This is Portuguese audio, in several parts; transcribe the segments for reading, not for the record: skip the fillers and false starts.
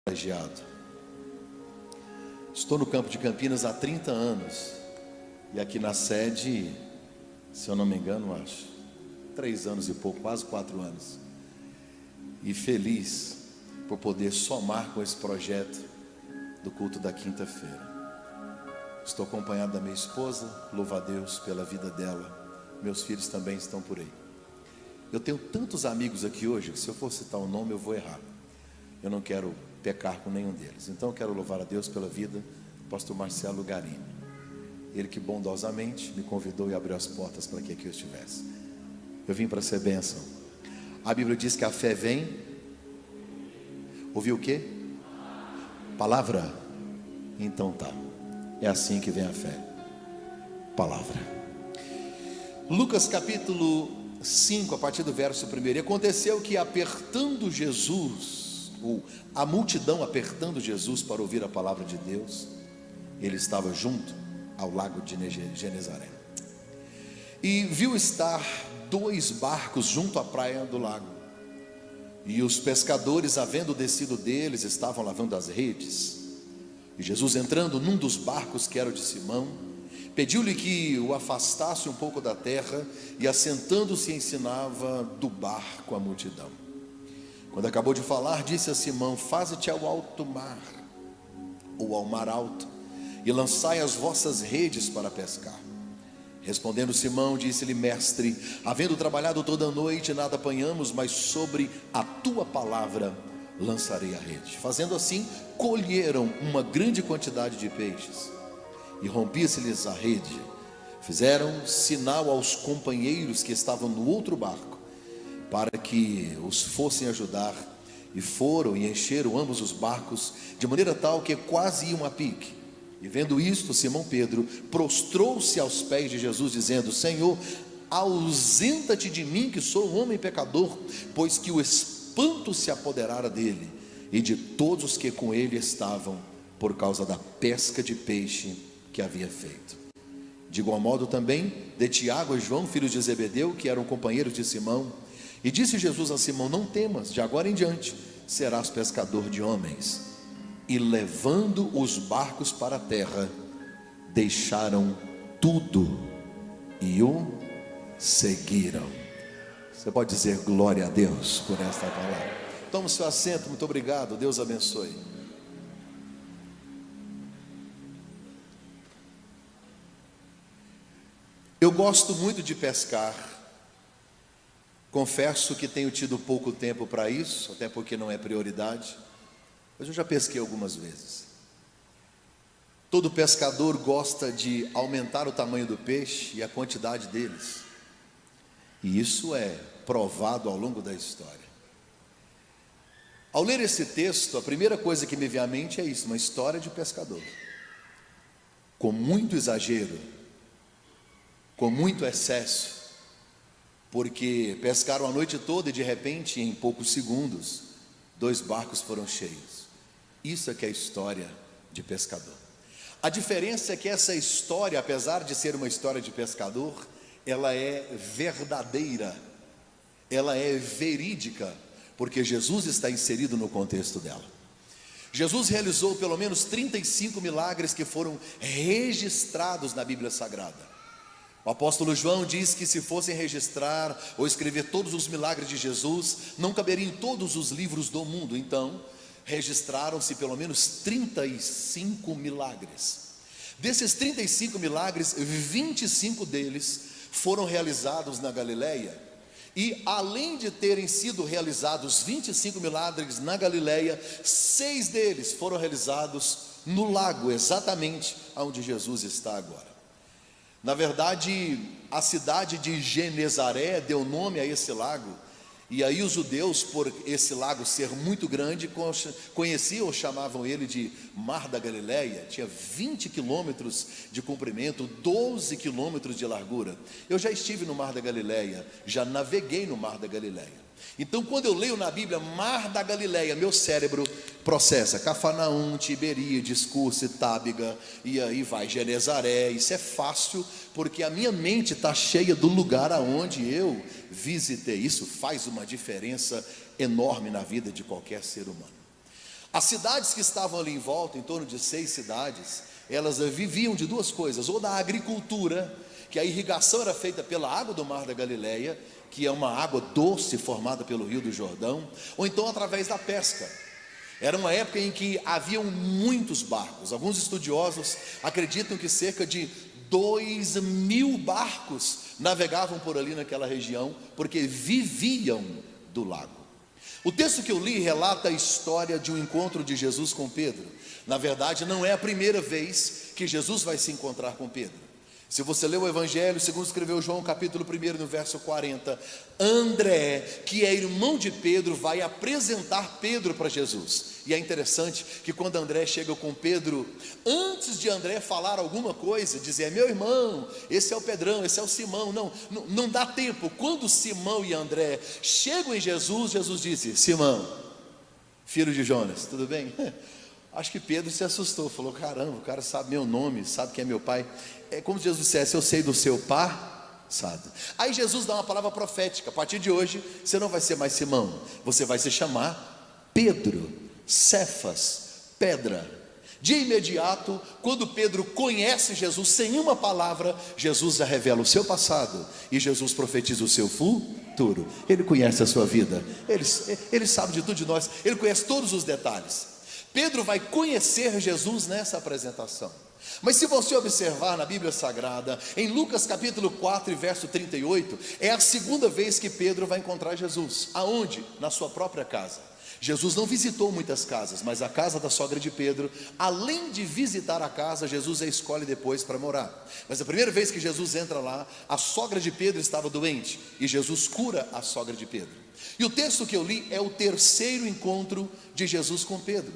privilegiado. Estou no campo de Campinas há 30 anos e aqui na sede, se eu não me engano, acho 3 anos e pouco, quase 4 anos. E feliz por poder somar com esse projeto do culto da quinta-feira. Estou acompanhado da minha esposa, louvo a Deus pela vida dela. Meus filhos também estão por aí. Eu tenho tantos amigos aqui hoje que se eu for citar o nome eu vou errar. Eu não quero pecar com nenhum deles. Então eu quero louvar a Deus pela vida do pastor Marcelo Garini. Ele que bondosamente me convidou e abriu as portas para que aqui eu estivesse. Eu vim para ser bênção. A Bíblia diz que a fé vem. Ouviu o quê? Palavra. Então tá. É assim que vem a fé. Palavra. Lucas capítulo 5, a partir do verso 1. E aconteceu que apertando Jesus, ou a multidão apertando Jesus para ouvir a palavra de Deus, ele estava junto ao lago de Genezaré. E viu estar 2 barcos junto à praia do lago. E os pescadores, havendo descido deles, estavam lavando as redes. E Jesus, entrando num dos barcos, que era o de Simão, pediu-lhe que o afastasse um pouco da terra, e assentando-se ensinava do barco a multidão. Quando acabou de falar, disse a Simão: faze-te ao alto mar, ou ao mar alto, e lançai as vossas redes para pescar. Respondendo Simão, disse-lhe: mestre, havendo trabalhado toda a noite, nada apanhamos, mas sobre a tua palavra lançarei a rede. Fazendo assim, colheram uma grande quantidade de peixes, e rompia-se-lhes a rede. Fizeram sinal aos companheiros que estavam no outro barco, para que os fossem ajudar, e foram e encheram ambos os barcos, de maneira tal que quase iam a pique. E vendo isto, Simão Pedro prostrou-se aos pés de Jesus, dizendo: Senhor, ausenta-te de mim, que sou um homem pecador, pois que o espanto se apoderara dele e de todos os que com ele estavam, por causa da pesca de peixe que havia feito. De igual modo também de Tiago e João, filhos de Zebedeu, que eram companheiros de Simão. E disse Jesus a Simão: não temas, de agora em diante serás pescador de homens. E levando os barcos para a terra, deixaram tudo e o seguiram. Você pode dizer glória a Deus por esta palavra? Tome seu assento, muito obrigado, Deus abençoe. Eu gosto muito de pescar. Confesso que tenho tido pouco tempo para isso, até porque não é prioridade, mas eu já pesquei algumas vezes. Todo pescador gosta de aumentar o tamanho do peixe e a quantidade deles, e isso é provado ao longo da história. Ao ler esse texto, a primeira coisa que me vem à mente é isso: uma história de pescador, com muito exagero, com muito excesso, porque pescaram a noite toda e de repente, em poucos segundos, 2 barcos foram cheios. Isso é que é a história de pescador. A diferença é que essa história, apesar de ser uma história de pescador, ela é verdadeira, ela é verídica, porque Jesus está inserido no contexto dela. Jesus realizou pelo menos 35 milagres que foram registrados na Bíblia Sagrada. O apóstolo João diz que se fossem registrar ou escrever todos os milagres de Jesus, não caberiam em todos os livros do mundo. Então, registraram-se pelo menos 35 milagres. Desses 35 milagres, 25 deles foram realizados na Galileia. E além de terem sido realizados 25 milagres na Galileia, 6 deles foram realizados no lago, exatamente onde Jesus está agora. Na verdade, a cidade de Genezaré deu nome a esse lago, e aí os judeus, por esse lago ser muito grande, conheciam ou chamavam ele de Mar da Galileia. Tinha 20 quilômetros de comprimento, 12 quilômetros de largura. Eu já estive no Mar da Galileia, já naveguei no Mar da Galileia. Então, quando eu leio na Bíblia Mar da Galileia, meu cérebro processa Cafarnaum, Tiberíades, Curse, Tábiga, e aí vai Genezaré. Isso é fácil, porque a minha mente está cheia do lugar aonde eu visitei. Isso faz uma diferença enorme na vida de qualquer ser humano. As cidades que estavam ali em volta, em torno de 6 cidades, elas viviam de duas coisas: ou da agricultura, que a irrigação era feita pela água do Mar da Galileia, que é uma água doce formada pelo Rio do Jordão, ou então através da pesca. Era uma época em que haviam muitos barcos. Alguns estudiosos acreditam que cerca de 2.000 barcos navegavam por ali naquela região, porque viviam do lago. O texto que eu li relata a história de um encontro de Jesus com Pedro. Na verdade, não é a primeira vez que Jesus vai se encontrar com Pedro. Se você ler o Evangelho, segundo escreveu João, capítulo 1, no verso 40, André, que é irmão de Pedro, vai apresentar Pedro para Jesus. E é interessante que quando André chega com Pedro, antes de André falar alguma coisa, dizer: meu irmão, esse é o Pedrão, esse é o Simão, não dá tempo. Quando Simão e André chegam em Jesus, Jesus disse: Simão, filho de Jonas, tudo bem? Acho que Pedro se assustou, falou: caramba, o cara sabe meu nome, sabe quem é meu pai. É como se Jesus dissesse: eu sei do seu passado. Aí Jesus dá uma palavra profética: a partir de hoje, você não vai ser mais Simão, você vai se chamar Pedro, Cefas, pedra. De imediato, quando Pedro conhece Jesus, sem uma palavra, Jesus já revela o seu passado, e Jesus profetiza o seu futuro. Ele conhece a sua vida, ele sabe de tudo de nós, ele conhece todos os detalhes. Pedro vai conhecer Jesus nessa apresentação. Mas se você observar na Bíblia Sagrada, em Lucas capítulo 4 e verso 38, é a segunda vez que Pedro vai encontrar Jesus. Aonde? Na sua própria casa. Jesus não visitou muitas casas, mas a casa da sogra de Pedro, além de visitar a casa, Jesus a escolhe depois para morar. Mas a primeira vez que Jesus entra lá, a sogra de Pedro estava doente, e Jesus cura a sogra de Pedro. E o texto que eu li é o terceiro encontro de Jesus com Pedro.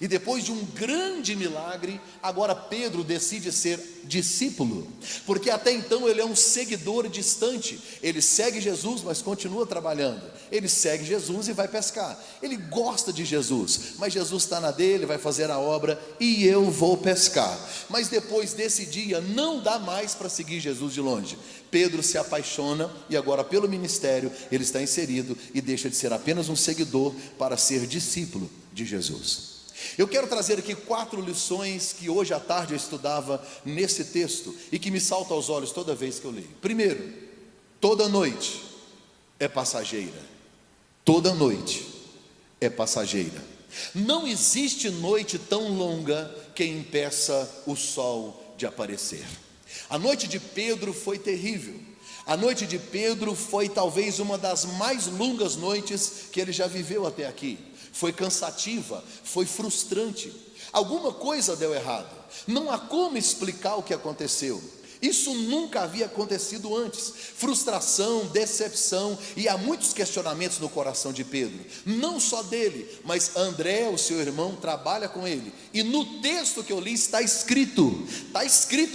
E depois de um grande milagre, agora Pedro decide ser discípulo, porque até então ele é um seguidor distante. Ele segue Jesus, mas continua trabalhando. Ele segue Jesus e vai pescar. Ele gosta de Jesus, mas Jesus está na dele, vai fazer a obra, e eu vou pescar. Mas depois desse dia, não dá mais para seguir Jesus de longe. Pedro se apaixona, e agora pelo ministério ele está inserido, e deixa de ser apenas um seguidor para ser discípulo de Jesus. Eu quero trazer aqui 4 lições que hoje à tarde eu estudava nesse texto e que me saltam aos olhos toda vez que eu leio. Primeiro, toda noite é passageira. Toda noite é passageira. Não existe noite tão longa que impeça o sol de aparecer. A noite de Pedro foi terrível. A noite de Pedro foi talvez uma das mais longas noites que ele já viveu até aqui. Foi cansativa, foi frustrante. Alguma coisa deu errado. Não há como explicar o que aconteceu. Isso nunca havia acontecido antes. Frustração, decepção, e há muitos questionamentos no coração de Pedro. Não só dele, mas André, o seu irmão, trabalha com ele. E no texto que eu li está escrito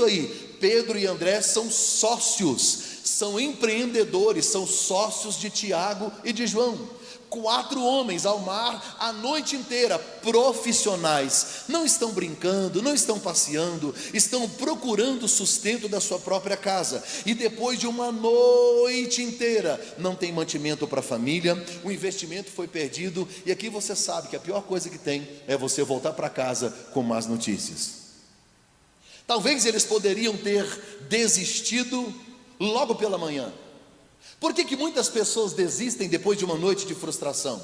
aí: Pedro e André são sócios, são empreendedores, são sócios de Tiago e de João. 4 homens ao mar a noite inteira, profissionais, não estão brincando, não estão passeando, estão procurando o sustento da sua própria casa, e depois de uma noite inteira, não tem mantimento para a família, o investimento foi perdido, e aqui você sabe que a pior coisa que tem é você voltar para casa com más notícias. Talvez eles poderiam ter desistido logo pela manhã. Por que muitas pessoas desistem depois de uma noite de frustração?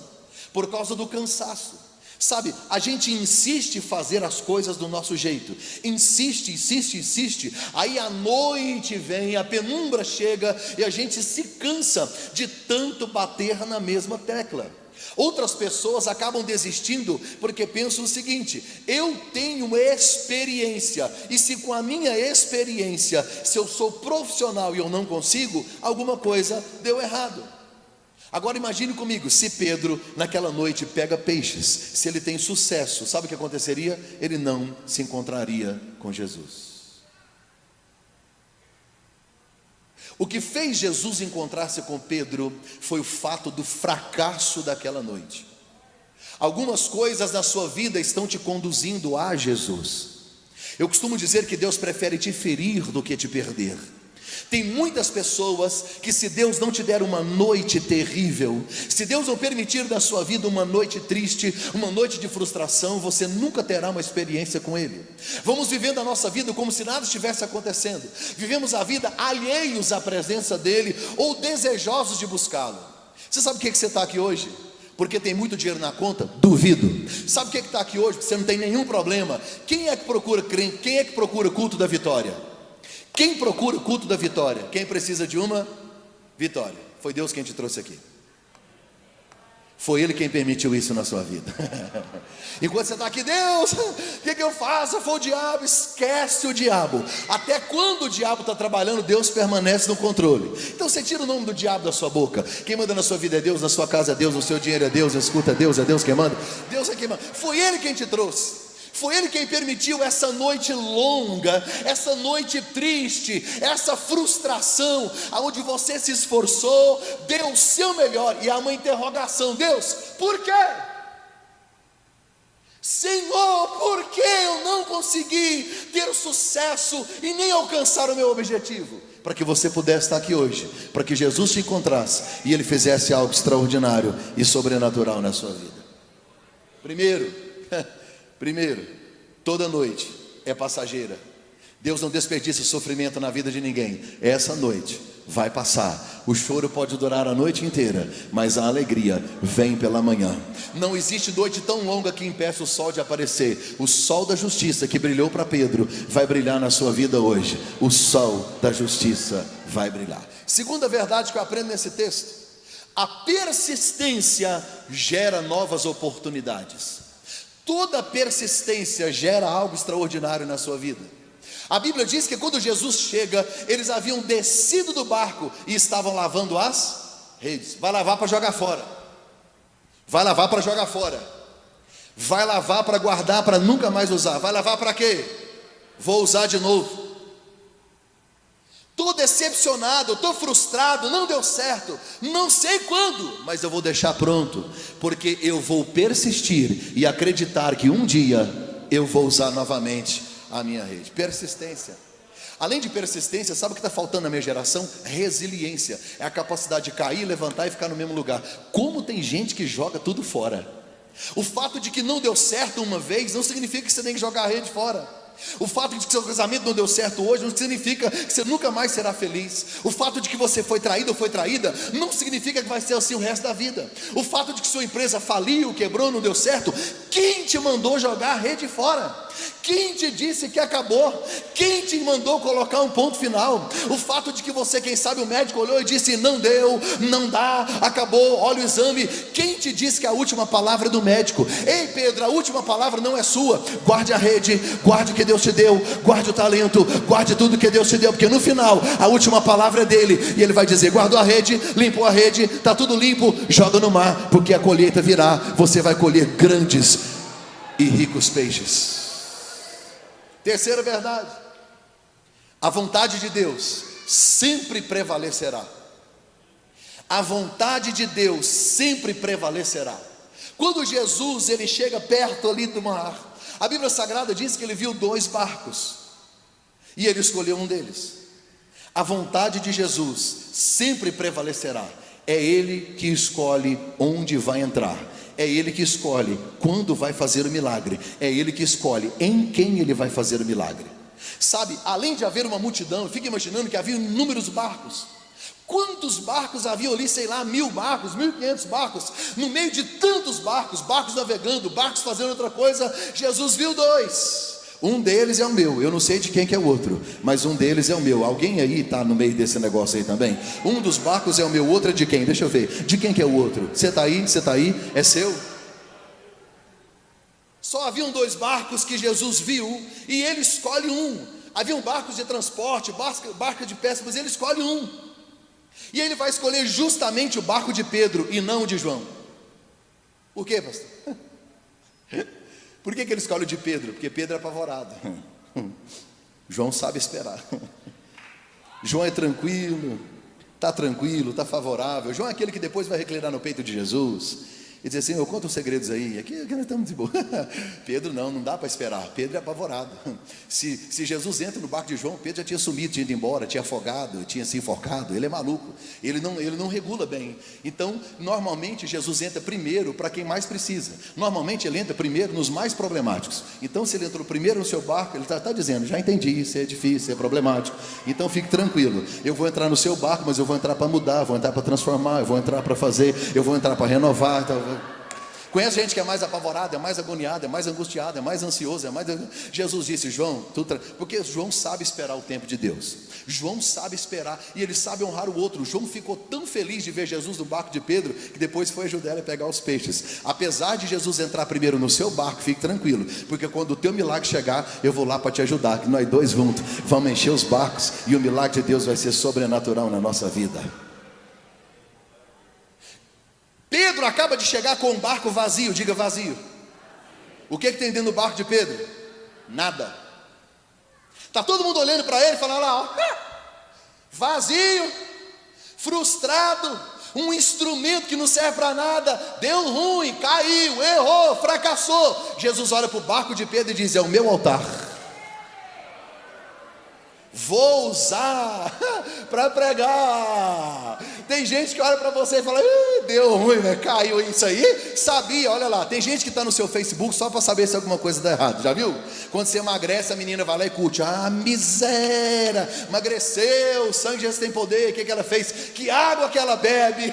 Por causa do cansaço. Sabe, a gente insiste em fazer as coisas do nosso jeito, insiste, aí a noite vem, a penumbra chega e a gente se cansa de tanto bater na mesma tecla. Outras pessoas acabam desistindo porque pensam o seguinte: eu tenho experiência, e se com a minha experiência, se eu sou profissional e eu não consigo, alguma coisa deu errado. Agora imagine comigo, se Pedro naquela noite pega peixes, se ele tem sucesso, sabe o que aconteceria? Ele não se encontraria com Jesus. O que fez Jesus encontrar-se com Pedro foi o fato do fracasso daquela noite. Algumas coisas na sua vida estão te conduzindo a Jesus. Eu costumo dizer que Deus prefere te ferir do que te perder. Tem muitas pessoas que, se Deus não te der uma noite terrível, se Deus não permitir na sua vida uma noite triste, uma noite de frustração, você nunca terá uma experiência com Ele. Vamos vivendo a nossa vida como se nada estivesse acontecendo. Vivemos a vida alheios à presença dEle, ou desejosos de buscá-lo. Você sabe por que você está aqui hoje? Porque tem muito dinheiro na conta? Duvido. Sabe por que está aqui hoje? Porque você não tem nenhum problema. Quem é que procura crente? Quem é que procura culto da vitória? Quem procura o culto da vitória? Quem precisa de uma vitória? Foi Deus quem te trouxe aqui. Foi Ele quem permitiu isso na sua vida. Enquanto você está aqui, Deus, o que eu faço? Foi o diabo. Esquece o diabo. Até quando o diabo está trabalhando, Deus permanece no controle. Então você tira o nome do diabo da sua boca. Quem manda na sua vida é Deus, na sua casa é Deus, no seu dinheiro é Deus, escuta Deus, é Deus quem manda. Deus é quem manda. Foi Ele quem te trouxe. Foi Ele quem permitiu essa noite longa, essa noite triste, essa frustração, onde você se esforçou, deu o seu melhor, e há uma interrogação: Deus, por quê? Senhor, por que eu não consegui ter sucesso e nem alcançar o meu objetivo? Para que você pudesse estar aqui hoje, para que Jesus te encontrasse e Ele fizesse algo extraordinário e sobrenatural na sua vida. Primeiro, toda noite é passageira. Deus não desperdiça sofrimento na vida de ninguém. Essa noite vai passar. O choro pode durar a noite inteira, mas a alegria vem pela manhã. Não existe noite tão longa que impeça o sol de aparecer. O sol da justiça que brilhou para Pedro vai brilhar na sua vida hoje. O sol da justiça vai brilhar. Segunda verdade que eu aprendo nesse texto: a persistência gera novas oportunidades. Toda persistência gera algo extraordinário na sua vida. A Bíblia diz que quando Jesus chega, eles haviam descido do barco e estavam lavando as redes. Vai lavar para jogar fora. Vai lavar para jogar fora. Vai lavar para guardar, para nunca mais usar. Vai lavar para quê? Vou usar de novo. Estou decepcionado, estou frustrado, não deu certo, não sei quando, mas eu vou deixar pronto, porque eu vou persistir e acreditar que um dia eu vou usar novamente a minha rede. Persistência. Além de persistência, sabe o que está faltando na minha geração? Resiliência. É a capacidade de cair, levantar e ficar no mesmo lugar. Como tem gente que joga tudo fora. O fato de que não deu certo uma vez não significa que você tem que jogar a rede fora. O fato de que seu casamento não deu certo hoje não significa que você nunca mais será feliz. O fato de que você foi traído ou foi traída não significa que vai ser assim o resto da vida. O fato de que sua empresa faliu, quebrou, não deu certo, quem te mandou jogar a rede fora? Quem te disse que acabou? Quem te mandou colocar um ponto final? O fato de que você, quem sabe o médico olhou e disse: não deu, não dá, acabou, olha o exame. Quem te disse que a última palavra é do médico? Ei Pedro, a última palavra não é sua. Guarde a rede, guarde o que Deus te deu, guarde o talento, guarde tudo que Deus te deu, porque no final a última palavra é dele, e ele vai dizer: guardou a rede, limpou a rede, está tudo limpo, joga no mar, porque a colheita virá, você vai colher grandes e ricos peixes. Terceira verdade: a vontade de Deus sempre prevalecerá. A vontade de Deus sempre prevalecerá. Quando Jesus ele chega perto ali do mar, a Bíblia Sagrada diz que ele viu 2 barcos e ele escolheu um deles. A vontade de Jesus sempre prevalecerá. É Ele que escolhe onde vai entrar. É Ele que escolhe quando vai fazer o milagre. É Ele que escolhe em quem Ele vai fazer o milagre. Sabe, além de haver uma multidão, fica imaginando que havia inúmeros barcos. Quantos barcos haviam ali? Sei lá, 1000 barcos, 1500 barcos. No meio de tantos barcos, barcos navegando, barcos fazendo outra coisa, Jesus viu 2. Um deles é o meu, eu não sei de quem que é o outro, mas um deles é o meu. Alguém aí está no meio desse negócio aí também? Um dos barcos é o meu, outro é de quem? Deixa eu ver, de quem que é o outro? Você está aí? Você está aí? É seu? Só haviam 2 barcos que Jesus viu e ele escolhe um. Haviam barcos de transporte, barcos de pesca, mas ele escolhe um. E ele vai escolher justamente o barco de Pedro e não o de João. Por quê, pastor? Por que ele escolhe o de Pedro? Porque Pedro é apavorado. João sabe esperar. João é tranquilo, está favorável. João é aquele que depois vai reclinar no peito de Jesus. e dizer assim: eu conto os segredos aí, aqui nós estamos de boa. Pedro não dá para esperar, Pedro é apavorado. Se Jesus entra no barco de João, Pedro já tinha sumido, tinha ido embora, tinha afogado, tinha se enforcado. Ele é maluco, ele não regula bem. Então normalmente Jesus entra primeiro para quem mais precisa, normalmente ele entra primeiro nos mais problemáticos. Então se ele entrou primeiro no seu barco, ele está dizendo: já entendi, isso é difícil, isso é problemático, então fique tranquilo, eu vou entrar no seu barco, mas eu vou entrar para mudar, vou entrar para transformar, eu vou entrar para fazer, eu vou entrar para renovar. Então, conhece gente que é mais apavorada, é mais agoniada, é mais angustiada, é mais ansiosa, Jesus disse: João, porque João sabe esperar o tempo de Deus, João sabe esperar, e ele sabe honrar o outro. João ficou tão feliz de ver Jesus no barco de Pedro, que depois foi ajudar ele a pegar os peixes. Apesar de Jesus entrar primeiro no seu barco, fique tranquilo, porque quando o teu milagre chegar, eu vou lá para te ajudar, que nós dois juntos vamos encher os barcos, e o milagre de Deus vai ser sobrenatural na nossa vida. Pedro acaba de chegar com um barco vazio, diga vazio. O que tem dentro do barco de Pedro? Nada. Está todo mundo olhando para ele e falando lá, ó, vazio, frustrado, um instrumento que não serve para nada, deu ruim, caiu, errou, fracassou. Jesus olha para o barco de Pedro e diz: é o meu altar, vou usar para pregar. Tem gente que olha para você e fala: deu ruim, né? Caiu isso aí. Sabia, olha lá, tem gente que está no seu Facebook só para saber se alguma coisa está errada, já viu? Quando você emagrece, a menina vai lá e curte: ah, miséria, emagreceu, o sangue de Jesus tem poder, o que ela fez? Que água que ela bebe.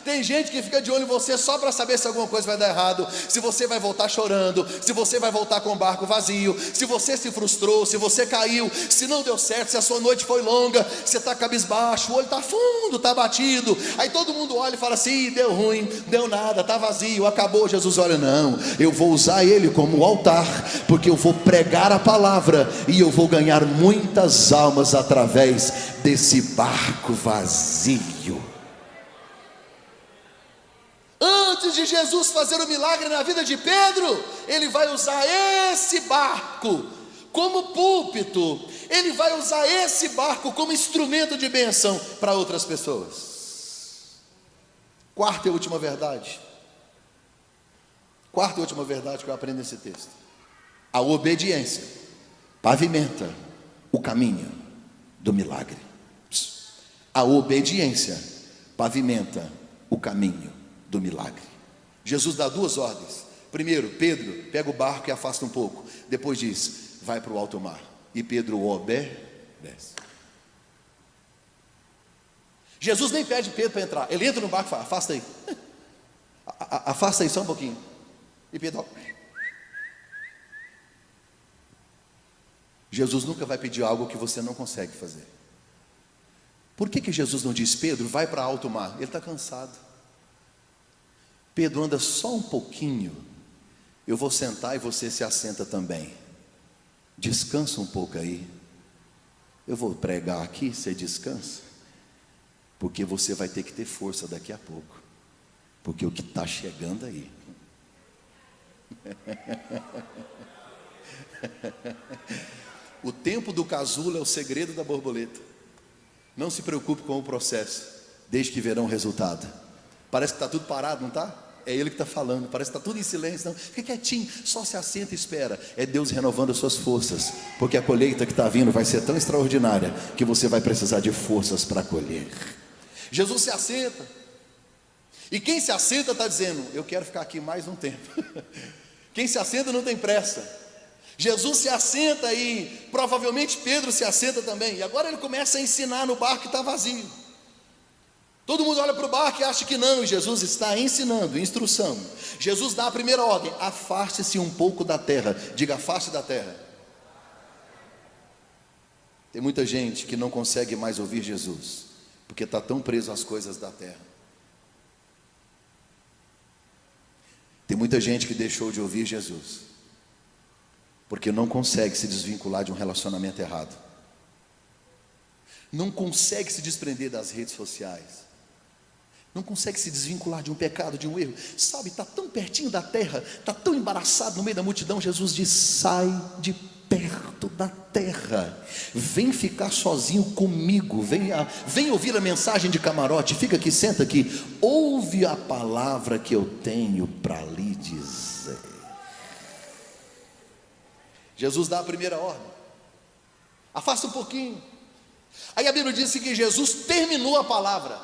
Tem gente que fica de olho em você só para saber se alguma coisa vai dar errado, se você vai voltar chorando, se você vai voltar com o barco vazio, se você se frustrou, se você caiu, se não deu certo, se a sua noite foi longa, você está cabisbaixo, o olho está fundo, está batido. Aí todo mundo olha e fala assim: deu ruim, deu nada, está vazio, acabou. Jesus olha: não, eu vou usar ele como altar, porque eu vou pregar a palavra e eu vou ganhar muitas almas através desse barco vazio. Antes de Jesus fazer o milagre na vida de Pedro, ele vai usar esse barco como púlpito, ele vai usar esse barco como instrumento de bênção para outras pessoas. Quarta e última verdade que eu aprendo nesse texto: a obediência pavimenta o caminho do milagre. A obediência pavimenta o caminho do milagre. Jesus dá duas ordens. Primeiro, Pedro, pega o barco e afasta um pouco. Depois diz: vai para o alto mar. E Pedro obedece. Jesus nem pede Pedro para entrar. Ele entra no barco e fala: afasta aí. Afasta aí só um pouquinho. E Pedro... Jesus nunca vai pedir algo que você não consegue fazer. Por que Jesus não diz: Pedro, vai para alto mar? Ele está cansado. Pedro, anda só um pouquinho, eu vou sentar e você se assenta também. Descansa um pouco aí. Eu vou pregar aqui, você descansa, porque você vai ter que ter força daqui a pouco, porque o que está chegando aí. O tempo do casulo é o segredo da borboleta. Não se preocupe com o processo, desde que verão o resultado. Parece que está tudo parado, não está? É Ele que está falando, parece que está tudo em silêncio. Não, fica quietinho, só se assenta e espera. É Deus renovando as suas forças, porque a colheita que está vindo vai ser tão extraordinária, que você vai precisar de forças para colher. Jesus se assenta, e quem se assenta está dizendo: eu quero ficar aqui mais um tempo. Quem se assenta não tem pressa. Jesus se assenta e provavelmente Pedro se assenta também. E agora ele começa a ensinar no barco que está vazio. Todo mundo olha para o barco e acha que não, e Jesus está ensinando, instrução. Jesus dá a primeira ordem: afaste-se um pouco da terra. Diga: afaste da terra. Tem muita gente que não consegue mais ouvir Jesus, porque está tão preso às coisas da terra. Tem muita gente que deixou de ouvir Jesus, porque não consegue se desvincular de um relacionamento errado, não consegue se desprender das redes sociais, não consegue se desvincular de um pecado, de um erro. Sabe, está tão pertinho da terra, está tão embaraçado no meio da multidão. Jesus diz: sai de perto da terra, vem ficar sozinho comigo, vem ouvir a mensagem de camarote, fica aqui, senta aqui, ouve a palavra que eu tenho para lhe dizer. Jesus dá a primeira ordem, afasta um pouquinho. Aí a Bíblia diz que Jesus terminou a palavra,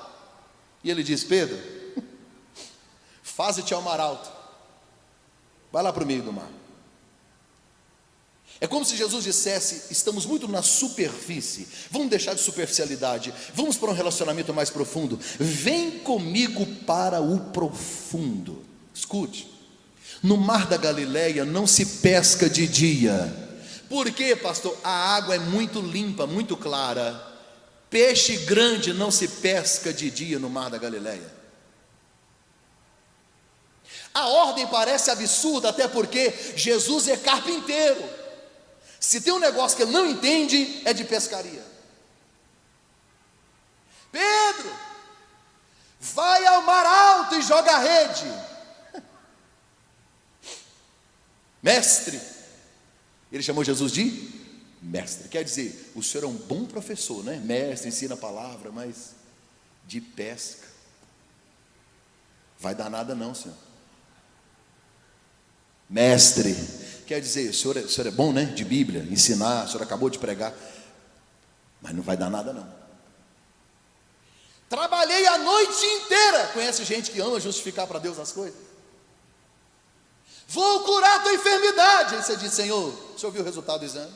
e ele diz: Pedro, faze-te ao mar alto, vai lá para o meio do mar. É como se Jesus dissesse: estamos muito na superfície, vamos deixar de superficialidade, vamos para um relacionamento mais profundo, vem comigo para o profundo. Escute, no mar da Galileia não se pesca de dia. Por quê, pastor? A água é muito limpa, muito clara. Peixe grande não se pesca de dia no mar da Galileia. A ordem parece absurda, até porque Jesus é carpinteiro. Se tem um negócio que ele não entende, é de pescaria. Pedro, vai ao mar alto e joga a rede. Mestre, ele chamou Jesus de mestre. Quer dizer, o senhor é um bom professor, né? Mestre, ensina a palavra, mas de pesca vai dar nada não, senhor. Mestre, quer dizer, o senhor é bom, né? De Bíblia, ensinar, o senhor acabou de pregar, mas não vai dar nada não. Trabalhei a noite inteira. Conhece gente que ama justificar para Deus as coisas? Vou curar a tua enfermidade. Aí você diz: Senhor, o senhor viu o resultado do exame?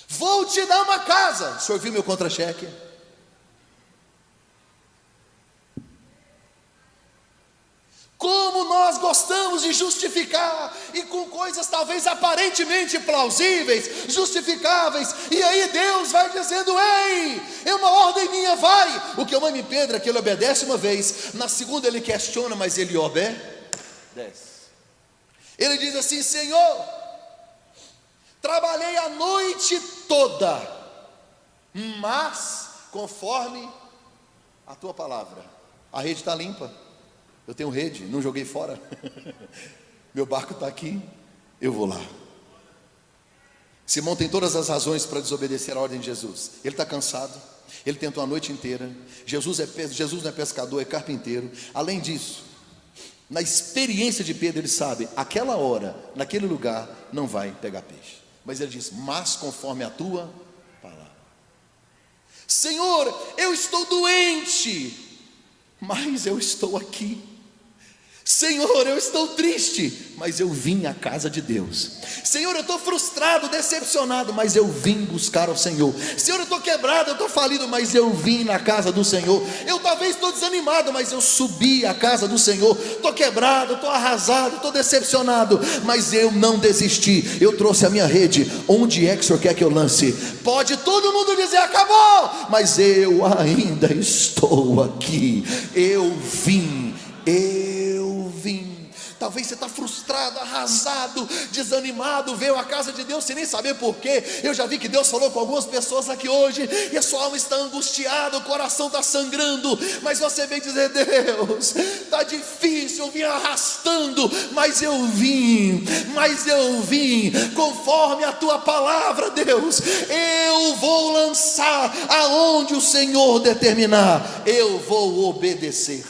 Vou te dar uma casa. O senhor viu meu contra-cheque? Como nós gostamos de justificar, e com coisas talvez aparentemente plausíveis, justificáveis, e aí Deus vai dizendo: ei, é uma ordem minha, vai. O que eu amo em Pedro é que ele obedece uma vez, na segunda ele questiona, mas ele obedece. Ele diz assim: Senhor, trabalhei a noite toda, mas conforme a tua palavra, a rede está limpa. Eu tenho rede, não joguei fora. Meu barco está aqui, eu vou lá. Simão tem todas as razões para desobedecer a ordem de Jesus. Ele está cansado, ele tentou a noite inteira. Jesus não é pescador, é carpinteiro. Além disso, na experiência de Pedro, ele sabe, aquela hora, naquele lugar, não vai pegar peixe. Mas ele diz: mas conforme a tua palavra. Senhor, eu estou doente, mas eu estou aqui. Senhor, eu estou triste, mas eu vim à casa de Deus. Senhor, eu estou frustrado, decepcionado, mas eu vim buscar ao Senhor. Senhor, eu estou quebrado, eu estou falido, mas eu vim na casa do Senhor. Eu talvez estou desanimado, mas eu subi à casa do Senhor. Estou quebrado, estou arrasado, estou decepcionado, mas eu não desisti. Eu trouxe a minha rede. Onde é que o Senhor quer que eu lance? Pode todo mundo dizer: acabou, mas eu ainda estou aqui. Eu vim. Talvez você está frustrado, arrasado, desanimado, veio à casa de Deus sem nem saber porquê. Eu já vi que Deus falou com algumas pessoas aqui hoje, e a sua alma está angustiada, o coração está sangrando, mas você vem dizer: Deus, está difícil, eu vim arrastando, mas eu vim, conforme a tua palavra, Deus, eu vou lançar aonde o Senhor determinar, eu vou obedecer.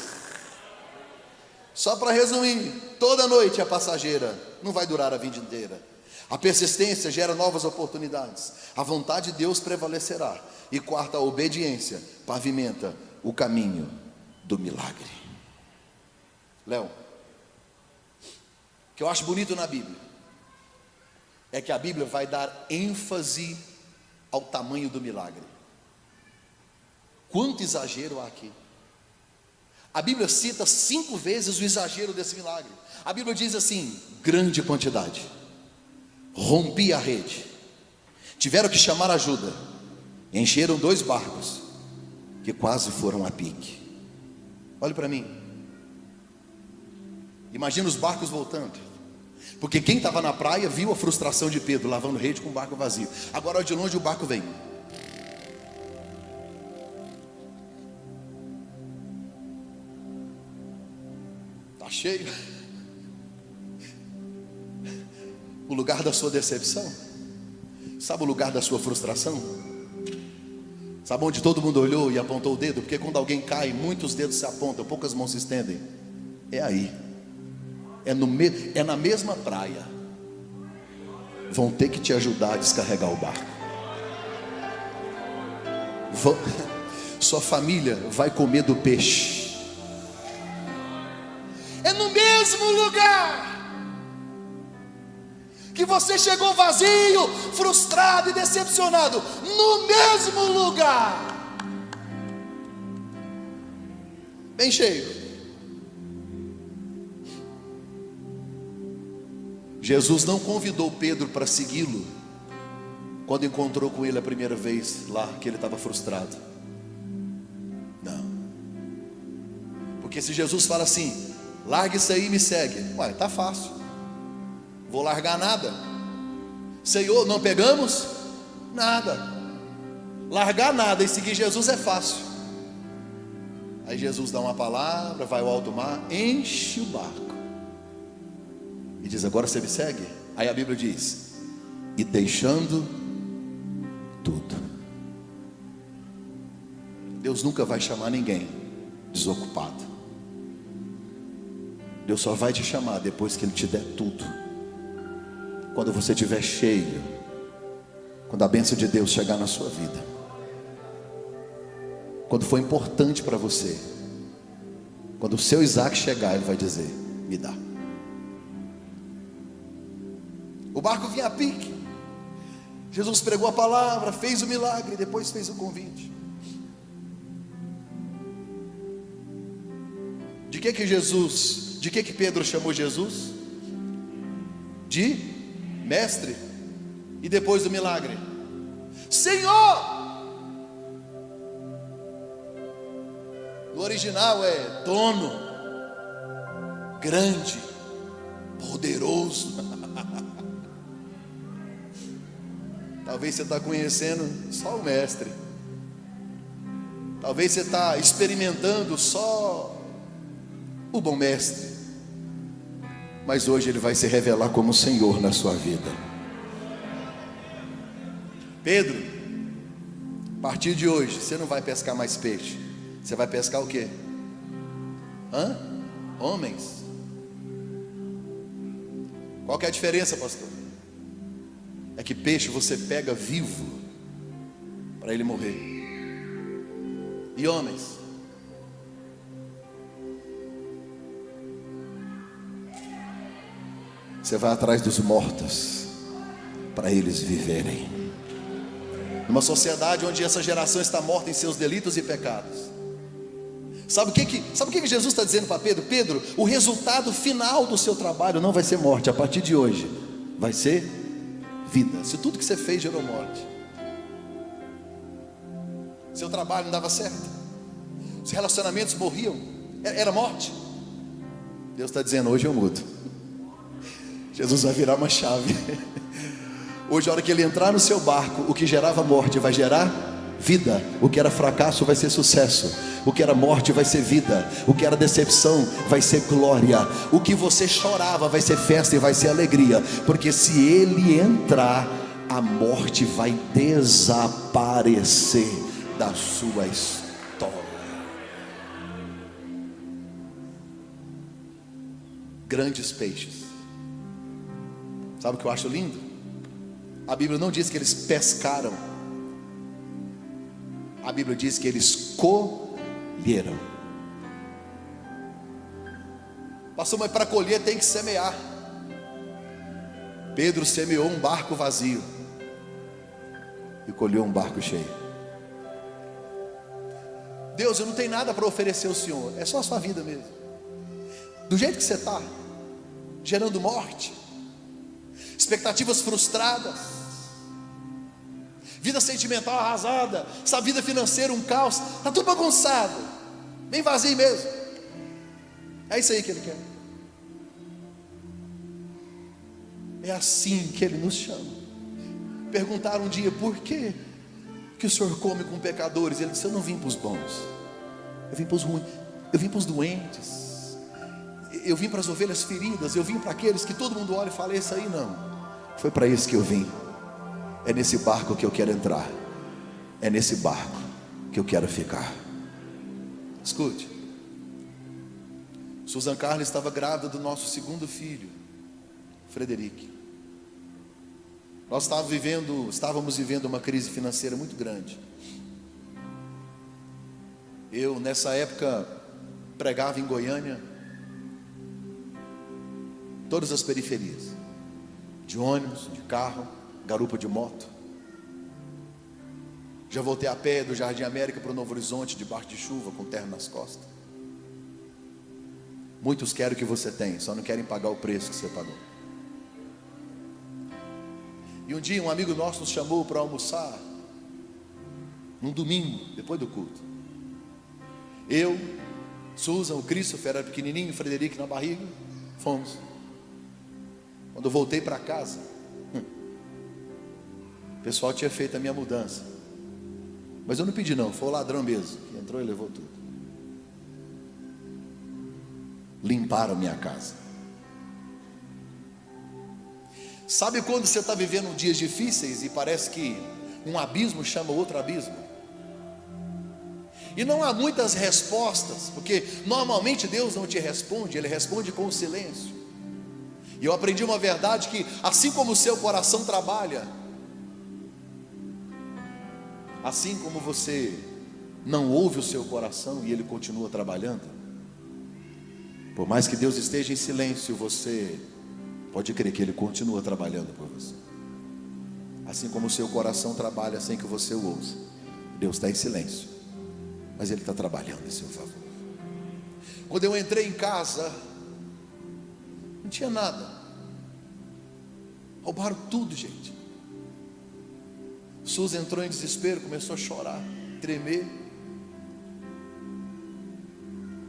Só para resumir, toda noite é passageira, não vai durar a vida inteira. A persistência gera novas oportunidades, a vontade de Deus prevalecerá. E quarta, a obediência pavimenta o caminho do milagre. Léo, o que eu acho bonito na Bíblia é que a Bíblia vai dar ênfase ao tamanho do milagre. Quanto exagero há aqui! A Bíblia cita 5 vezes o exagero desse milagre. A Bíblia diz assim: grande quantidade, rompi a rede, tiveram que chamar ajuda, encheram 2 barcos, que quase foram a pique. Olhe para mim, imagina os barcos voltando, porque quem estava na praia viu a frustração de Pedro, lavando rede com o barco vazio. Agora de longe o barco vem. Cheio. o lugar da sua decepção? Sabe o lugar da sua frustração? Sabe onde todo mundo olhou e apontou o dedo? Porque quando alguém cai, muitos dedos se apontam, poucas mãos se estendem. É aí. É na mesma praia. Vão ter que te ajudar a descarregar o barco. Sua família vai comer do peixe. É no mesmo lugar que você chegou vazio, frustrado e decepcionado. No mesmo lugar, bem cheio. Jesus não convidou Pedro para segui-lo quando encontrou com ele a primeira vez lá, que ele estava frustrado. Não. Porque se Jesus fala assim: larga isso aí e me segue. Ué, tá fácil. Vou largar nada. Senhor, não pegamos nada. Largar nada e seguir Jesus é fácil. Aí Jesus dá uma palavra, vai ao alto mar, enche o barco e diz: agora você me segue? Aí a Bíblia diz: e deixando tudo. Deus nunca vai chamar ninguém desocupado. Deus só vai te chamar depois que Ele te der tudo. Quando você estiver cheio, quando a bênção de Deus chegar na sua vida, quando for importante para você, quando o seu Isaac chegar, ele vai dizer: me dá. O barco vinha a pique. Jesus pregou a palavra, fez o milagre, depois fez o convite. De que Pedro chamou Jesus? De mestre. E depois do milagre: Senhor. No original é dono, grande, poderoso. Talvez você está conhecendo só o mestre. Talvez você está experimentando só o bom mestre. Mas hoje ele vai se revelar como o Senhor na sua vida. Pedro, a partir de hoje você não vai pescar mais peixe. Você vai pescar o quê? Homens. Qual que é a diferença, pastor? É que peixe você pega vivo para ele morrer. E homens? Você vai atrás dos mortos para eles viverem. Numa sociedade onde essa geração está morta em seus delitos e pecados. Sabe o que Jesus está dizendo para Pedro? Pedro, o resultado final do seu trabalho não vai ser morte. A partir de hoje vai ser vida. Se tudo que você fez gerou morte, seu trabalho não dava certo, os relacionamentos morriam, era morte. Deus está dizendo: hoje eu mudo. Jesus vai virar uma chave. Hoje, a hora que ele entrar no seu barco, o que gerava morte vai gerar vida. O que era fracasso vai ser sucesso. O que era morte vai ser vida. O que era decepção vai ser glória. O que você chorava vai ser festa e vai ser alegria. Porque se ele entrar, a morte vai desaparecer da sua história. Grandes peixes. Sabe o que eu acho lindo? A Bíblia não diz que eles pescaram. A Bíblia diz que eles colheram. Pastor, mas para colher tem que semear. Pedro semeou um barco vazio e colheu um barco cheio. Deus, eu não tenho nada para oferecer ao Senhor. É só a sua vida mesmo. Do jeito que você está, gerando morte, expectativas frustradas, vida sentimental arrasada, essa vida financeira um caos, está tudo bagunçado, bem vazio mesmo. É isso aí que Ele quer. É assim que Ele nos chama. Perguntaram um dia: por que o Senhor come com pecadores? Ele disse: eu não vim para os bons, eu vim para os ruins, eu vim para os doentes, eu vim para as ovelhas feridas, eu vim para aqueles que todo mundo olha e fala: esse aí não. Foi para isso que eu vim. É nesse barco que eu quero entrar. É nesse barco que eu quero ficar. Escute. Susan Carla estava grávida do nosso segundo filho, Frederic. Nós estávamos vivendo uma crise financeira muito grande. Eu, nessa época, pregava em Goiânia, todas as periferias, de ônibus, de carro, garupa de moto. Já voltei a pé do Jardim América para o Novo Horizonte, debaixo de chuva, com terno nas costas. Muitos querem o que você tem, só não querem pagar o preço que você pagou. E um dia um amigo nosso nos chamou para almoçar, num domingo, depois do culto. Eu, Susan, o Christopher era pequenininho, o Frederico na barriga, fomos. Quando eu voltei para casa, o pessoal tinha feito a minha mudança. Mas eu não pedi não, foi o ladrão mesmo, que entrou e levou tudo. Limparam minha casa. Sabe quando você está vivendo dias difíceis e parece que um abismo chama outro abismo? E não há muitas respostas, porque normalmente Deus não te responde, Ele responde com o silêncio. E eu aprendi uma verdade que assim como o seu coração trabalha, assim como você não ouve o seu coração e ele continua trabalhando, por mais que Deus esteja em silêncio, você pode crer que Ele continua trabalhando por você. Assim como o seu coração trabalha sem que você o ouça, Deus está em silêncio, mas Ele está trabalhando em seu favor. Quando eu entrei em casa, não tinha nada. Roubaram tudo, gente. Suzy entrou em desespero, começou a chorar, tremer.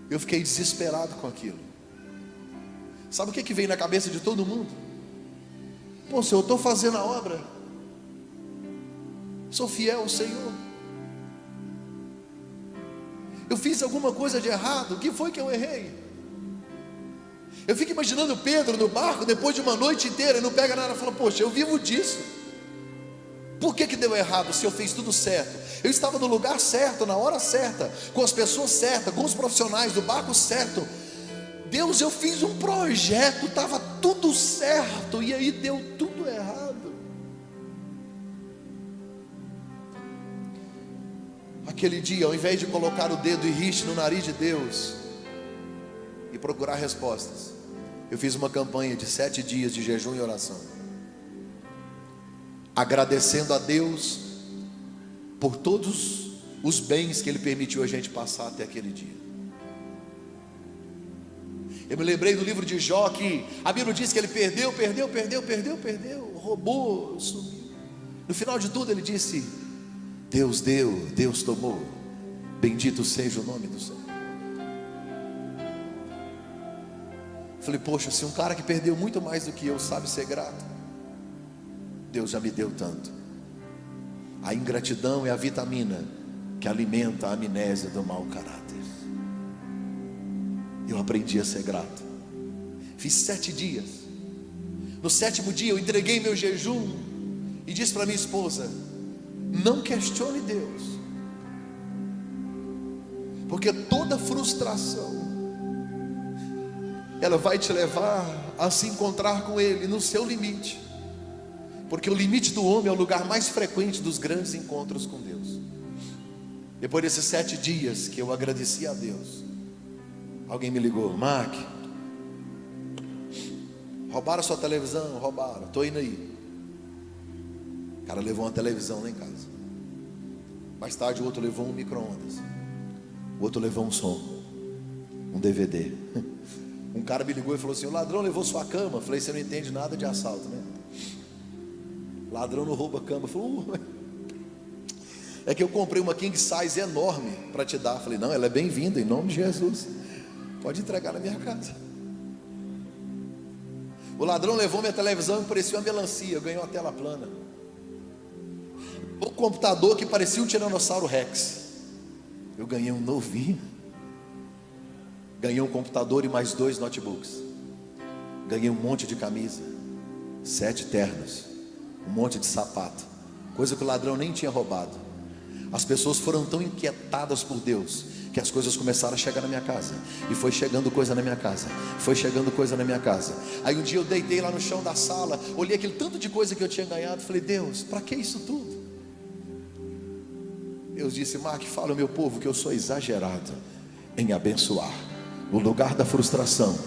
Eu fiquei desesperado com aquilo. Sabe o que veio na cabeça de todo mundo? Pô, se eu estou fazendo a obra, sou fiel ao Senhor, eu fiz alguma coisa de errado, o que foi que eu errei? Eu fico imaginando Pedro no barco, depois de uma noite inteira, e não pega nada, fala, poxa, eu vivo disso. Por que deu errado se eu fiz tudo certo? Eu estava no lugar certo, na hora certa, com as pessoas certas, com os profissionais do barco certo. Deus, eu fiz um projeto, estava tudo certo, e aí deu tudo errado. Aquele dia, ao invés de colocar o dedo e riste no nariz de Deus e procurar respostas, eu fiz uma campanha de 7 dias de jejum e oração, agradecendo a Deus por todos os bens que Ele permitiu a gente passar até aquele dia. Eu me lembrei do livro de Jó, que a Bíblia diz que ele perdeu, roubou, sumiu. No final de tudo ele disse, Deus deu, Deus tomou, bendito seja o nome do Senhor. Falei, poxa, se um cara que perdeu muito mais do que eu sabe ser grato, Deus já me deu tanto. A ingratidão é a vitamina que alimenta a amnésia do mau caráter. Eu aprendi a ser grato. Fiz 7 dias. No 7º dia eu entreguei meu jejum e disse para minha esposa, não questione Deus, porque toda frustração ela vai te levar a se encontrar com Ele no seu limite, porque o limite do homem é o lugar mais frequente dos grandes encontros com Deus. Depois desses 7 dias que eu agradeci a Deus, alguém me ligou, Mark, roubaram a sua televisão? Roubaram, estou indo aí. O cara levou uma televisão lá em casa. Mais tarde o outro levou um micro-ondas, o outro levou um som, um DVD. Um cara me ligou e falou assim, o ladrão levou sua cama. Eu falei, você não entende nada de assalto, né? Ladrão não rouba cama. Eu falei, é que eu comprei uma king size enorme para te dar. Eu falei, não, ela é bem-vinda, em nome de Jesus, pode entregar na minha casa. O ladrão levou minha televisão e parecia uma melancia, ganhou uma tela plana. O computador que parecia um Tiranossauro Rex, eu ganhei um novinho. Ganhei um computador e mais 2 notebooks. Ganhei um monte de camisa. 7 ternos, um monte de sapato, coisa que o ladrão nem tinha roubado. As pessoas foram tão inquietadas por Deus que as coisas começaram a chegar na minha casa. E foi chegando coisa na minha casa, foi chegando coisa na minha casa. Aí um dia eu deitei lá no chão da sala, olhei aquele tanto de coisa que eu tinha ganhado, falei: Deus, para que isso tudo? Deus disse: Mark, fala ao meu povo que eu sou exagerado em abençoar. O lugar da frustração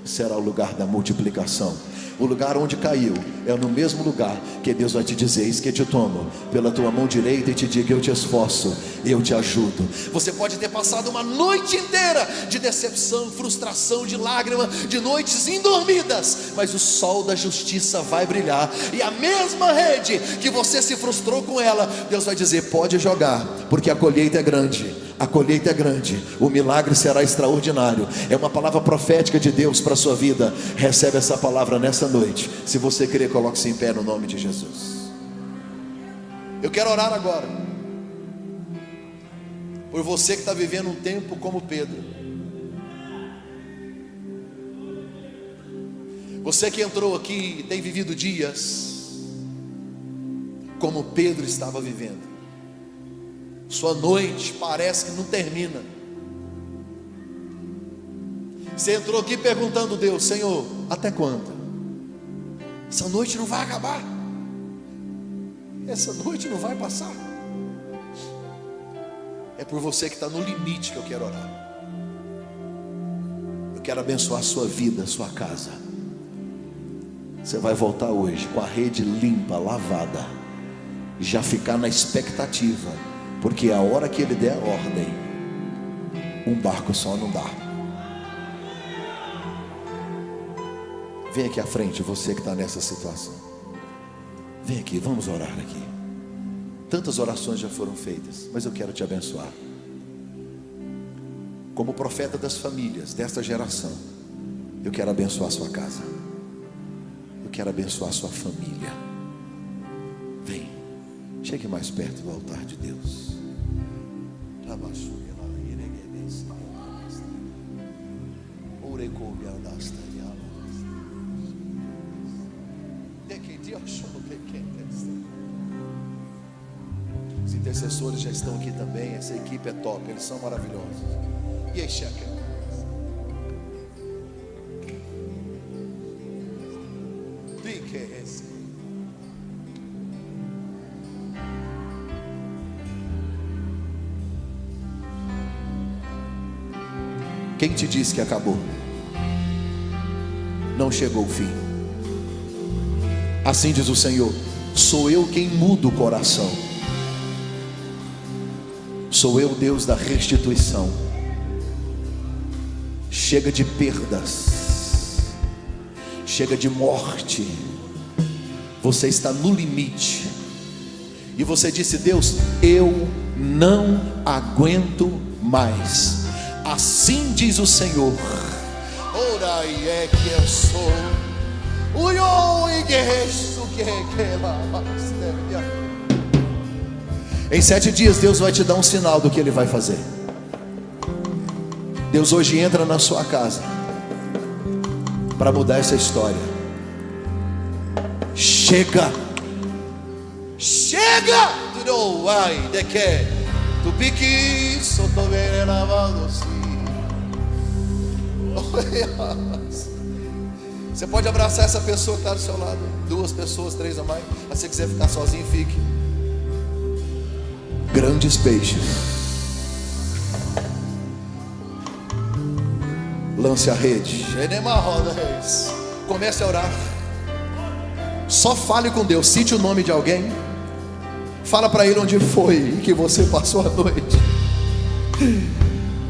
será o lugar da multiplicação. O lugar onde caiu é no mesmo lugar que Deus vai te dizer: eis que eu te tomo pela tua mão direita e te digo: eu te esforço, eu te ajudo. Você pode ter passado uma noite inteira de decepção, frustração, de lágrima, de noites indormidas, mas o sol da justiça vai brilhar, e a mesma rede que você se frustrou com ela, Deus vai dizer: pode jogar, porque a colheita é grande. A colheita é grande, o milagre será extraordinário. É uma palavra profética de Deus para a sua vida. Recebe essa palavra nessa noite. Se você crer, coloque-se em pé no nome de Jesus. Eu quero orar agora por você que está vivendo um tempo como Pedro. Você que entrou aqui e tem vivido dias como Pedro estava vivendo. Sua noite parece que não termina. Você entrou aqui perguntando a Deus: Senhor, até quando? Essa noite não vai acabar. Essa noite não vai passar. É por você que está no limite que eu quero orar. Eu quero abençoar a sua vida, a sua casa. Você vai voltar hoje com a rede limpa, lavada, já ficar na expectativa, porque a hora que Ele der a ordem, um barco só não dá. Vem aqui à frente, você que está nessa situação. Vem aqui, vamos orar aqui. Tantas orações já foram feitas, mas eu quero te abençoar. Como profeta das famílias desta geração, eu quero abençoar a sua casa. Eu quero abençoar a sua família. Vem, chegue mais perto do altar de Deus. Os intercessores já estão aqui também. Essa equipe é top, eles são maravilhosos. E aí, checa. Quem te disse que acabou? Não chegou o fim. Assim diz o Senhor: sou eu quem muda o coração. Sou eu, Deus da restituição. Chega de perdas, chega de morte. Você está no limite. E você disse: Deus, eu não aguento mais. Assim diz o Senhor. Orai é que eu sou. Em 7 dias Deus vai te dar um sinal do que Ele vai fazer. Deus hoje entra na sua casa para mudar essa história. Chega. Chega. Tu pique sotovere lavado sim. Você pode abraçar essa pessoa que está do seu lado. 2 pessoas, 3 a mais. Se você quiser ficar sozinho, fique. Grandes peixes. Lance a rede. Comece a orar. Só fale com Deus. Cite o nome de alguém. Fala para Ele onde foi que você passou a noite.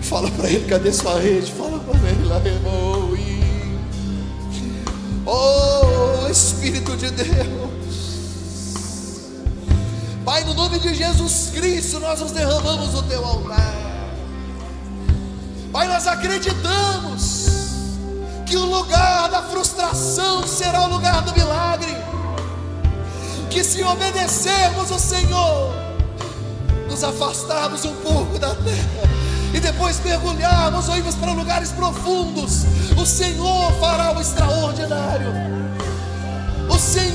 Fala para Ele: cadê sua rede? Fala para Ele lá, irmão. Oh, Espírito de Deus. Pai, no nome de Jesus Cristo, nós nos derramamos no Teu altar. Pai, nós acreditamos que o lugar da frustração será o lugar do milagre. Que se obedecermos o Senhor, nos afastarmos um pouco da terra e depois mergulharmos ou irmos para lugares profundos, o Senhor fará o extraordinário. O Senhor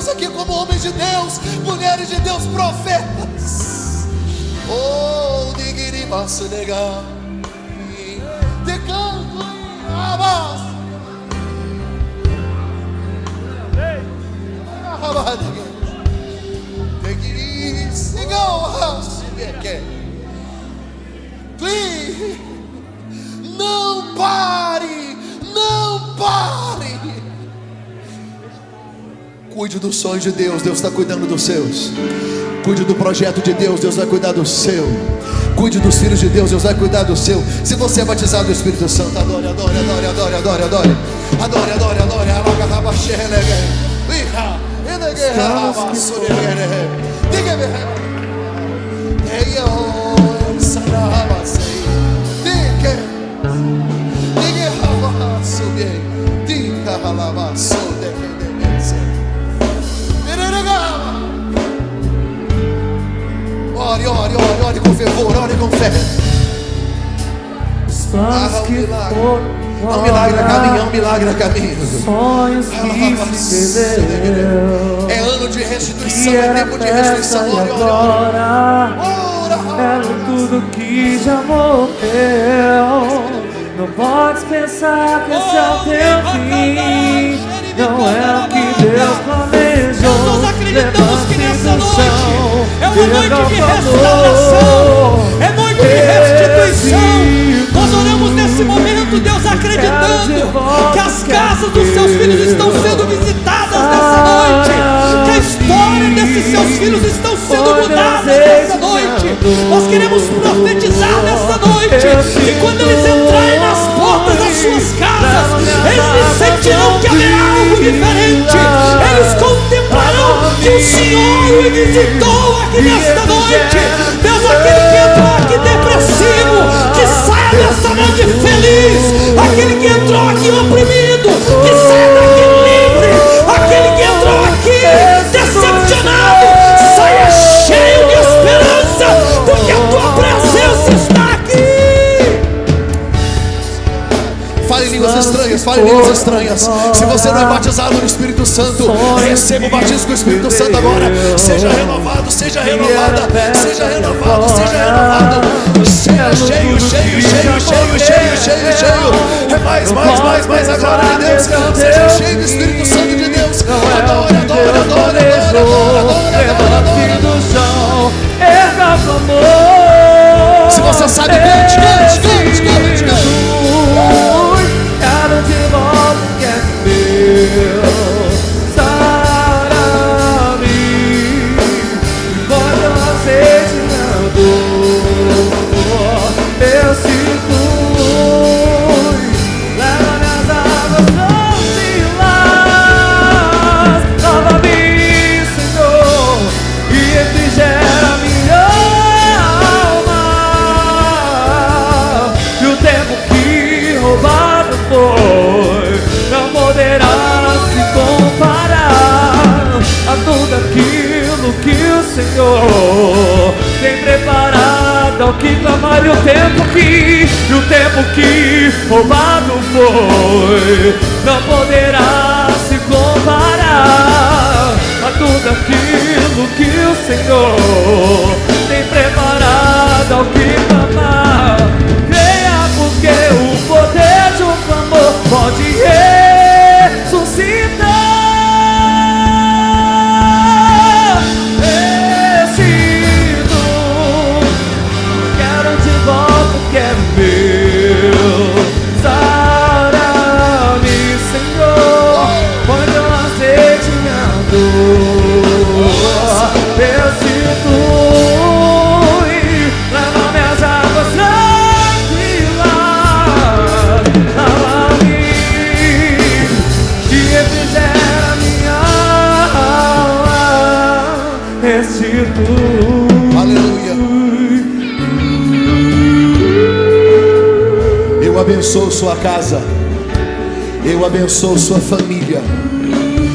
nós aqui como homens de Deus, mulheres de Deus, profetas. Oh, digiribaço legal. Decando abas. Não pare, não pare. Cuide do sonho de Deus, Deus está cuidando dos seus. Cuide do projeto de Deus, Deus vai cuidar do seu. Cuide dos filhos de Deus, Deus vai cuidar do seu. Se você é batizado do Espírito Santo, adore, adore, adore, adore, adore, adore. Adore, adore, adore. Ore, ore, ore, ore com fervor, ore com fé. Um milagre a caminho, um milagre a caminho. Sonhos que se perderam. É ano de restituição, é tempo de restituição. Ore, ore, ore. Era tudo que já morreu. Não podes pensar que esse é o teu fim. Não é o que Deus planejou. Nós acreditamos que nessa noite é uma noite de restauração, é noite de restituição. Nós oramos nesse momento, Deus, acreditando que as casas dos seus filhos estão sendo visitadas nessa noite, que a história desses seus filhos estão sendo mudadas nessa noite. Nós queremos profetizar nessa noite, e quando eles entrarem nas portas das suas casas, eles sentirão que haverá algo diferente. Eles contemplarão que o Senhor o visitou aqui nesta noite. Deus, aquele que entrou aqui depressivo, que saia dessa noite feliz. Aquele que entrou aqui oprimido, que saia daqui livre. Aquele que entrou aqui decepcionado, saia cheio de esperança, porque a tua presença está aqui. Fale línguas estranhas, fale línguas estranhas. Se você não é batizado no Espírito Santo, receba o batismo com o Espírito Santo agora. Seja renovado, seja renovada, seja renovado, seja renovado. Seja cheio, cheio, cheio, cheio, cheio, cheio, cheio. É mais, mais, mais, mais a glória de Deus. Seja cheio do Espírito Santo de Deus. Adore, adore, adore, adore, adore, adore. Se você sabe, cante, cante, cante, cante, cante. Quero de volta o que é meu. Sara-me, enquanto eu aceite minha dor. Eu sinto, leva minhas águas tranquilas. Lava-me, Senhor, e refrigera minha alma. E o tempo que roubado foi, não poderá se comparar a tudo aquilo que o Senhor tem preparado ao que clamar. E o tempo que roubado foi, não poderá se comparar a tudo aquilo que o Senhor tem preparado ao que clamar. Creia, porque o poder de um clamor pode ressuscitar. Preciso, quero de volta o que é meu. Sara-me, Senhor, quando eu aceite minha dor. Eu sinto, leva minhas águas tranquilas. Lava-me e refrigera minha alma. Restitui. Aleluia. Eu abençoo sua casa. Eu abençoo sua família.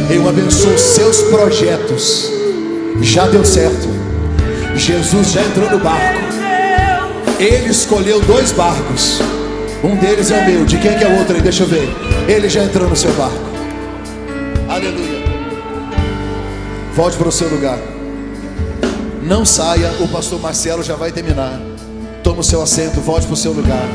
Eu abençoo seus projetos. Já deu certo. Jesus já entrou no barco. Ele escolheu 2 barcos. Um deles é o meu. De quem que é o outro aí? Deixa eu ver. Ele já entrou no seu barco. Aleluia. Volte para o seu lugar. Não saia, o pastor Marcelo já vai terminar. Toma o seu assento, volte para o seu lugar.